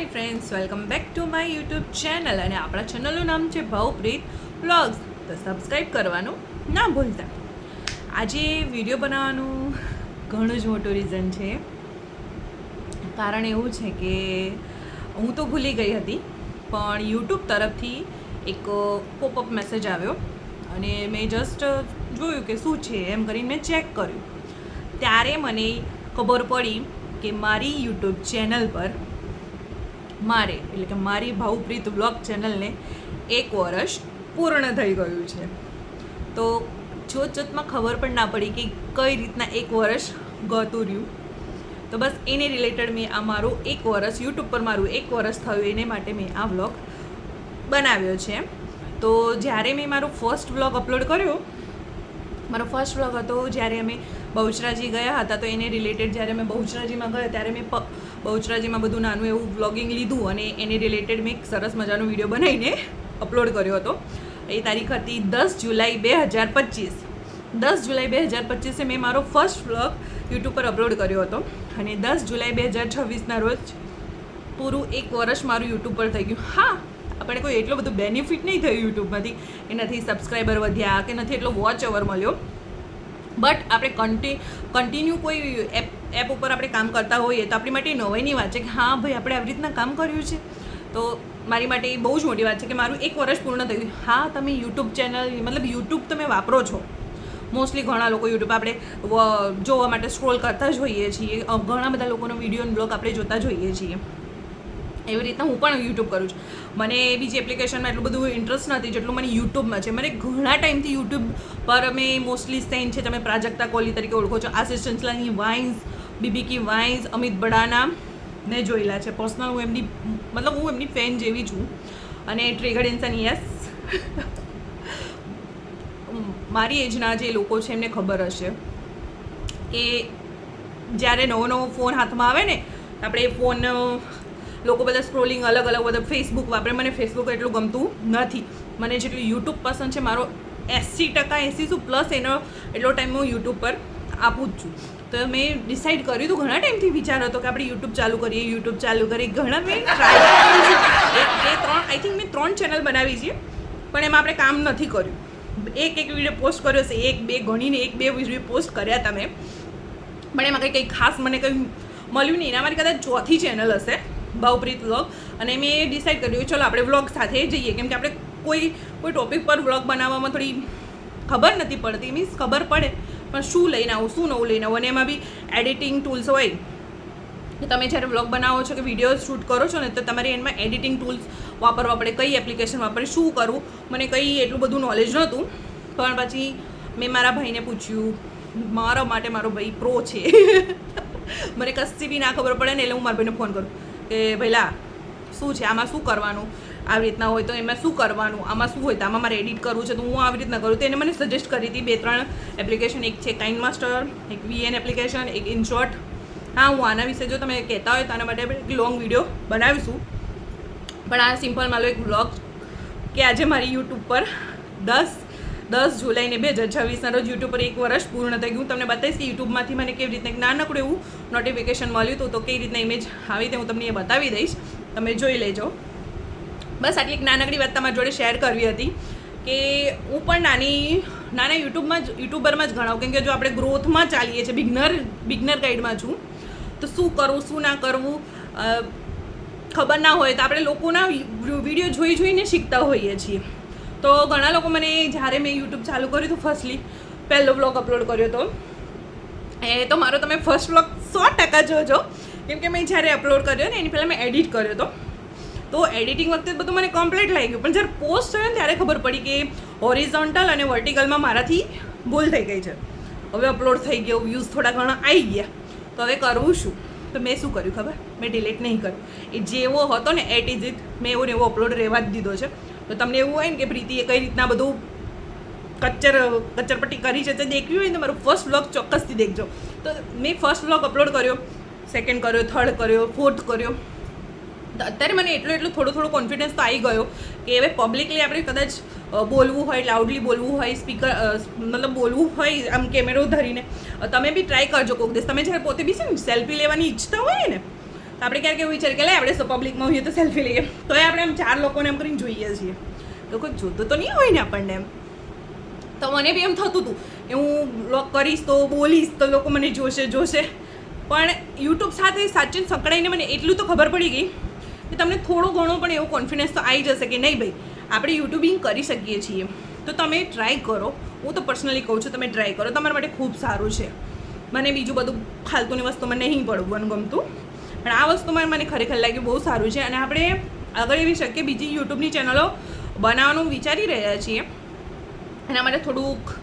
Hi friends, welcome back to my YouTube channel. અને આપણા ચેનલનું નામ છે ભાવપ્રીત વ્લોગ્સ. તો સબસ્ક્રાઈબ કરવાનું ના ભૂલતા. આજે વિડીયો બનાવવાનું ઘણું જ મોટું રીઝન છે. કારણ એવું છે કે હું તો ભૂલી ગઈ હતી, પણ યુટ્યુબ તરફથી એક પોપઅપ મેસેજ આવ્યો અને મેં જસ્ટ જોયું કે શું છે એમ કરીને મેં ચેક કર્યું. ત્યારે મને ખબર પડી કે મારી યુટ્યુબ ચેનલ પર મારી ભાવપ્રીત વ્લોગ ચેનલને 1 વર્ષ પૂર્ણ થઈ ગયું છે. તો જોતમાં ખબર પણ ના પડી કે કઈ રીતના 1 વર્ષ ગતું રહ્યું. તો બસ એને રિલેટેડ મેં આ મારું 1 વર્ષ યુટ્યુબ પર મારું 1 વર્ષ થયું એને માટે મેં આ વ્લોગ બનાવ્યો છે. તો જ્યારે મેં મારો ફર્સ્ટ વ્લોગ અપલોડ કર્યો, મારો ફર્સ્ટ વ્લોગ હતો જ્યારે અમે બહુચરાજી ગયા હતા. તો એને રિલેટેડ જ્યારે અમે બહુચરાજીમાં ગયા ત્યારે મેં બહુચરાજીમાં બધું નાનું એવું વ્લોગિંગ લીધું અને એને રિલેટેડ મેં એક સરસ મજાનો વિડીયો બનાવીને અપલોડ કર્યો હતો. એ તારીખ હતી 10 જુલાઈ 2025. 10 જુલાઈ 2025એ મેં મારો ફર્સ્ટ વ્લોગ યુટ્યુબ પર અપલોડ કર્યો હતો અને 10 જુલાઈ 2026ના રોજ પૂરું 1 વર્ષ મારું યુટ્યુબ પર થઈ ગયું. હા, આપણે કોઈ એટલો બધું બેનિફિટ નહીં થયું યુટ્યુબમાંથી, કે નથી સબસ્ક્રાઈબર વધ્યા કે નથી એટલો વોચ અવર મળ્યો. બટ આપણે કન્ટિન્યુ કોઈ એપ ઉપર આપણે કામ કરતા હોઈએ તો આપણી માટે નવાઈની વાત છે કે હા ભાઈ આપણે આવી રીતના કામ કર્યું છે. તો મારી માટે એ બહુ જ મોટી વાત છે કે મારું 1 વર્ષ પૂર્ણ થયું. હા, તમે યુટ્યુબ ચેનલ મતલબ યુટ્યુબ તમે વાપરો છો. મોસ્ટલી ઘણા લોકો યુટ્યુબ આપણે જોવા માટે સ્ક્રોલ કરતા જ હોઈએ છીએ. ઘણા બધા લોકોનો વિડીયો અને બ્લોગ આપણે જોતા જ હોઈએ છીએ. એવી રીતના હું પણ યુટ્યુબ કરું છું. મને બીજી એપ્લિકેશનમાં એટલું બધું ઇન્ટરેસ્ટ નથી જેટલું મને યુટ્યુબમાં છે. મને ઘણા ટાઈમથી યુટ્યુબ પર અમે મોસ્ટલી સ્ટેન છે, તમે પ્રાજક્તા કોહલી તરીકે ઓળખો છો, આશિષ ચંચલાની વાઇન્સ, બીબીકી વાઇન્સ, અમિત બડાના ને જોયેલા છે. પર્સનલ હું એમની ફેન જેવી છું. અને ટ્રિગર્ડ ઇન્સાન, યસ, મારી એજના જે લોકો છે એમને ખબર હશે કે જ્યારે નવો ફોન હાથમાં આવે ને આપણે એ ફોન લોકો બધા સ્ક્રોલિંગ અલગ બધા ફેસબુક વાપરે. મને ફેસબુક એટલું ગમતું નથી. મને જેટલું યુટ્યુબ પસંદ છે, મારો 80% એનો એટલો ટાઈમ હું યુટ્યુબ પર આપું જ છું. તો મેં ડિસાઈડ કર્યું હતું, ઘણા ટાઈમથી વિચાર હતો કે આપણે યુટ્યુબ ચાલુ કરીએ. ઘણા મેં ટ્રાય કર્યું છે. આઈ થિંક મેં 3 ચેનલ બનાવી છે, પણ એમાં આપણે કામ નથી કર્યું. એક વિડીયો પોસ્ટ કર્યો છે, 1-2 ગણીને 1-2 વિડીયો પોસ્ટ કર્યા તમે, પણ એમાં કંઈ ખાસ મને કંઈ મળ્યું નહીં. એના મારી કદાચ 4થી ચેનલ હશે, ભાવપ્રીત વ્લોગ. અને મેં ડિસાઈડ કર્યું ચલો આપણે વ્લોગ સાથે જઈએ, કેમ કે આપણે કોઈ ટોપિક પર વ્લોગ બનાવવામાં થોડી ખબર નથી પડતી. મીન્સ ખબર પડે પણ શું લઈને આવું, શું નવું લઈને આવું. અને એમાં બી એડિટિંગ ટૂલ્સ હોય કે તમે જ્યારે વ્લોગ બનાવો છો કે વિડીયો શૂટ કરો છો ને, તો તમારે એમાં એડિટિંગ ટૂલ્સ વાપરવા પડે. કઈ એપ્લિકેશન વાપરે, શું કરવું, મને કંઈ એટલું બધું નોલેજ નહોતું. પણ પછી મેં મારા ભાઈને પૂછ્યું. મારા માટે મારો ભાઈ પ્રો છે. મને કશી બી ના ખબર પડે ને એટલે હું મારા ભાઈને ફોન કરું કે ભઈલા શું છે, આમાં શું કરવાનું, આવી રીતના હોય તો એમાં શું કરવાનું, આમાં શું હોય તો આમાં મારે એડિટ કરવું છે તો હું આવી રીતના કરું. તો એને મને સજેસ્ટ કરી હતી 2-3 એપ્લિકેશન. એક છે કાઇનમાસ્ટર, એક VN એપ્લિકેશન, એક ઇનશોર્ટ. હા, હું આના વિશે જો તમે કહેતા હોય તો આના માટે આપણે એક લોંગ વિડીયો બનાવીશું. પણ આ સિમ્પલ મારો એક વ્લોગ કે આજે મારી યુટ્યુબ પર 10 જુલાઈને 2026ના રોજ યુટ્યુબ પર 1 વર્ષ પૂર્ણ થઈ ગયું. તમને બતાવીશ કે યુટ્યુબમાંથી મને કેવી રીતના એક નાનકડું એવું નોટિફિકેશન મળ્યું હતું. તો કઈ રીતના ઇમેજ આવી તે હું તમને એ બતાવી દઈશ, તમે જોઈ લેજો. બસ આટલી એક નાનકડી વાત તમારી જોડે શેર કરવી હતી કે હું પણ નાના યુટ્યુબરમાં જ ગણાવું. કેમ કે જો આપણે ગ્રોથમાં ચાલીએ છીએ, બિગનર ગાઈડમાં છું, તો શું કરવું શું ના કરવું ખબર ના હોય તો આપણે લોકોના વિડીયો જોઈને શીખતા હોઈએ છીએ. તો ઘણા લોકો મને જ્યારે મેં યુટ્યુબ ચાલુ કર્યું હતું, ફર્સ્ટલી પહેલો વ્લોગ અપલોડ કર્યો હતો, એ તો મારો તમે ફર્સ્ટ વ્લોગ 100% જોજો. કેમ કે મેં જ્યારે અપલોડ કર્યો ને એની પહેલાં મેં એડિટ કર્યો હતો. તો એડિટિંગ વખતે બધું મને કમ્પ્લીટ લાગી ગયું. પણ જ્યારે પોસ્ટ થયો ને ત્યારે ખબર પડી કે હોરિઝોન્ટલ અને વર્ટિકલમાં મારાથી ભૂલ થઈ ગઈ છે. હવે અપલોડ થઈ ગયો, વ્યૂઝ થોડા ઘણા આવી ગયા, તો હવે કરવું શું? તો મેં શું કર્યું ખબર? મેં ડિલીટ નહીં કર્યું. એ જેવો હતો ને એટ ઇઝ ઇટ મેં એવો ને એવો અપલોડ રહેવા જ દીધો છે. તો તમને એવું હોય ને કે પ્રીતિએ કઈ રીતના બધું કચ્ચરપટ્ટી કરી છે તે દેખ્યું હોય ને તો મારો ફર્સ્ટ વ્લોગ ચોક્કસથી દેખજો. તો મેં ફર્સ્ટ વ્લોગ અપલોડ કર્યો, સેકન્ડ કર્યો, થર્ડ કર્યો, ફોર્થ કર્યો. તો અત્યારે મને એટલું થોડો કોન્ફિડન્સ તો આવી ગયો કે હવે પબ્લિકલી આપણે કદાચ બોલવું હોય, લાઉડલી બોલવું હોય, સ્પીકર મતલબ બોલવું હોય આમ કેમેરો ધરીને. તમે બી ટ્રાય કરજો કોઈક દિવસ. તમે જ્યારે પોતે બી છે ને સેલ્ફી લેવાની ઈચ્છતા હોય ને, તો આપણે ક્યારેક એવું વિચારીએ કે લે આપણે પબ્લિકમાં હોઈએ તો સેલ્ફી લઈએ, તો એ આપણે એમ 4 લોકોને એમ કરીને જોઈએ છીએ, લોકો જોતો તો નહીં હોય ને આપણને એમ. તો મને બી એમ થતું હતું કે હું બ્લોગ કરીશ તો બોલીશ તો લોકો મને જોશે. પણ યુટ્યુબ સાથે સાચે સંકળાઈને મને એટલું તો ખબર પડી ગઈ કે તમને થોડો ઘણો પણ એવો કોન્ફિડન્સ તો આવી જશે કે નહીં ભાઈ આપણે યુટ્યુબિંગ કરી શકીએ છીએ. તો તમે ટ્રાય કરો. હું તો પર્સનલી કહું છું તમે ટ્રાય કરો, તમારા માટે ખૂબ સારું છે. મને બીજું બધું ફાલતુની વસ્તુમાં નહીં પડવાનું ગમતું, પણ આ વસ્તુમાં મને ખરેખર લાગ્યું બહુ સારું છે. અને આપણે આગળ એવી શકીએ બીજી યુટ્યુબની ચેનલો બનાવવાનું વિચારી રહ્યા છીએ. એના માટે થોડુંક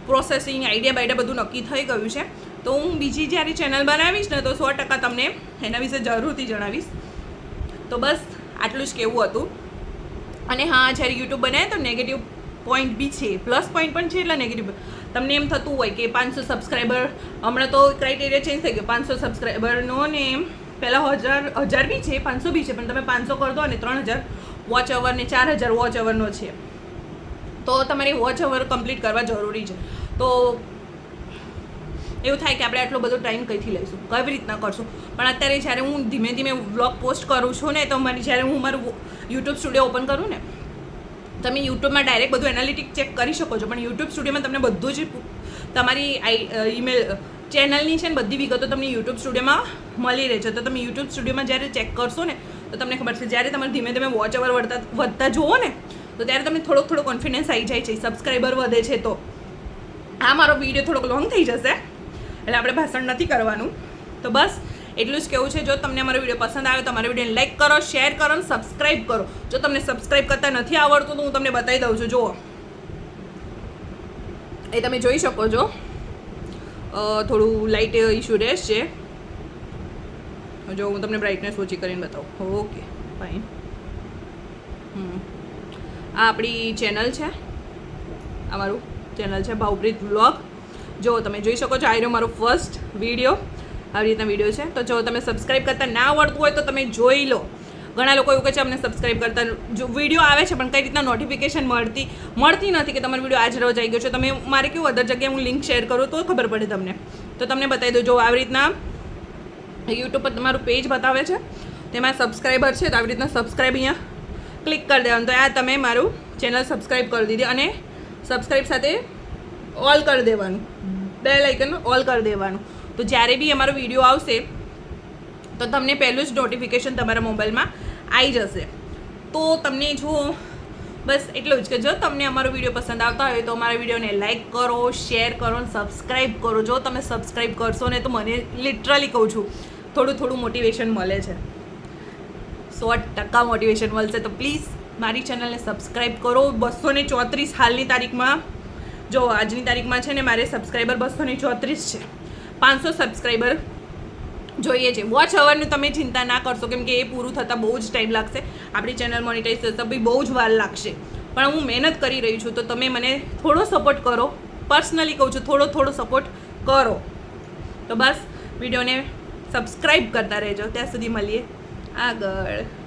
પ્રોસેસિંગ આઈડિયા બધું નક્કી થઈ ગયું છે. તો હું બીજી જ્યારે ચેનલ બનાવીશ ને તો 100% તમને એના વિશે જરૂરથી જણાવીશ. તો બસ આટલું જ કહેવું હતું. અને હા, જ્યારે યુટ્યુબ બનાવે તો નેગેટિવ પોઈન્ટ બી છે, પ્લસ પોઈન્ટ પણ છે. એટલે નેગેટિવ તમને એમ થતું હોય કે 500 સબસ્ક્રાઈબર, હમણાં તો ક્રાઇટેરિયા ચેન્જ થઈ ગયો, 500 સબસ્ક્રાઈબરનો ને પહેલાં 1000 બી છે, 500 બી છે, પણ તમે 500 કરી દો અને 3000 વોચ અવર ને 4000 વોચ અવરનો છે, તો તમારી વોચ અવર કમ્પ્લીટ કરવા જરૂરી છે. તો એવું થાય કે આપણે આટલો બધો ટાઈમ કઈથી લઈશું, કેવી રીતના કરશું. પણ અત્યારે જ્યારે હું ધીમે ધીમે વ્લોગ પોસ્ટ કરું છું ને, તો જ્યારે હું મારું યુટ્યુબ સ્ટુડિયો ઓપન કરું ને, તમે યુટ્યુબમાં ડાયરેક્ટ બધું એનાલિટિક ચેક કરી શકો છો, પણ યુટ્યુબ સ્ટુડિયોમાં તમને બધું જ તમારી ઈમેલ ચેનલની છે ને બધી વિગતો તમને યુટ્યુબ સ્ટુડિયોમાં મળી રહે છે. તો તમે યુટ્યુબ સ્ટુડિયોમાં જ્યારે ચેક કરશો ને તો તમને ખબર છે, જ્યારે તમારે ધીમે ધીમે વોચ અવર વધતા જુઓ ને તો ત્યારે તમને થોડો કોન્ફિડન્સ આવી જાય છે, સબસ્ક્રાઈબર વધે છે. તો આ મારો વિડીયો થોડોક લોંગ થઈ જશે એટલે આપણે ભાષણ નથી કરવાનું. તો બસ એટલું જ કહેવું છે. જો તમને અમારો વિડીયો પસંદ આવે તો અમારા વિડીયોને લાઈક કરો, શેર કરો અને સબસ્ક્રાઈબ કરો. જો તમને સબસ્ક્રાઈબ કરતા નથી આવડતું તો હું તમને બતાવી દઉં છું. જુઓ, એ તમે જોઈ શકો છો. થોડું લાઇટ ઇશ્યુ રહેશે. જો હું તમને બ્રાઇટનેસ ઓછી કરીને બતાવું. Okay, fine. આ આપણી ચેનલ છે, અમારું ચેનલ છે ભાવપ્રીત વ્લોગ. જો તમે જોઈ શકો છો, આ રહ્યો મારો ફર્સ્ટ વિડીયો. આવી રીતના વિડીયો છે. તો જો તમે સબસ્ક્રાઈબ કરતા ના આવડતું હોય તો તમે જોઈ લો. ઘણા લોકો એવું કહે છે અમને સબસ્ક્રાઈબ કરતા જો વિડીયો આવે છે પણ કઈ રીતના નોટિફિકેશન મળતી નથી કે તમારો વિડીયો આજ રોજ આવી ગયો છે. તમે મારે કેવું અદર જગ્યાએ હું લિંક શેર કરું તો ખબર પડે તમને. તો તમને બતાવી દો. જો આવી રીતના યુટ્યુબ પર તમારું પેજ બતાવે છે, તેમાં સબસ્ક્રાઈબર છે, તો આવી રીતના સબસ્ક્રાઈબ અહીંયા ક્લિક કરી દેવાનું. તો આ તમે મારું ચેનલ સબસ્ક્રાઈબ કરી દીધી અને સબસ્ક્રાઈબ સાથે ઓલ કરી દેવાનું, બેલ આઇકન ઓલ કરી દેવાનું. તો જ્યારે બી અમારો વિડીયો આવશે તો તમને પહેલું જ નોટિફિકેશન તમારા મોબાઈલમાં આવી જશે. તો તમને જો બસ એટલું જ કે જો તમને અમારો વિડીયો પસંદ આવતા હોય તો અમારા વિડીયોને લાઇક કરો, શેર કરો અને સબસ્ક્રાઈબ કરો. જો તમે સબસ્ક્રાઈબ કરશો ને તો મને લિટરલી કહું છું થોડું મોટિવેશન મળે છે, 100% મોટિવેશન મળશે. તો પ્લીઝ મારી ચેનલને સબસ્ક્રાઈબ કરો. 234 હાલની તારીખમાં, જો આજની તારીખમાં છે ને મારે સબસ્ક્રાઈબર 234 છે. 500 સબસ્ક્રાઈબર જોઈએ છે. વોચ અવરની તમે ચિંતા ના કરશો, કેમ કે એ પૂરું થતાં બહુ જ ટાઈમ લાગશે. આપણી ચેનલ મોનિટાઈઝ થતાં બી બહુ જ વાર લાગશે, પણ હું મહેનત કરી રહી છું. તો તમે મને થોડો સપોર્ટ કરો. પર્સનલી કહું છું, થોડો સપોર્ટ કરો. તો બસ વિડીયોને સબસ્ક્રાઈબ કરતા રહેજો. ત્યાં સુધી મળીએ આગળ.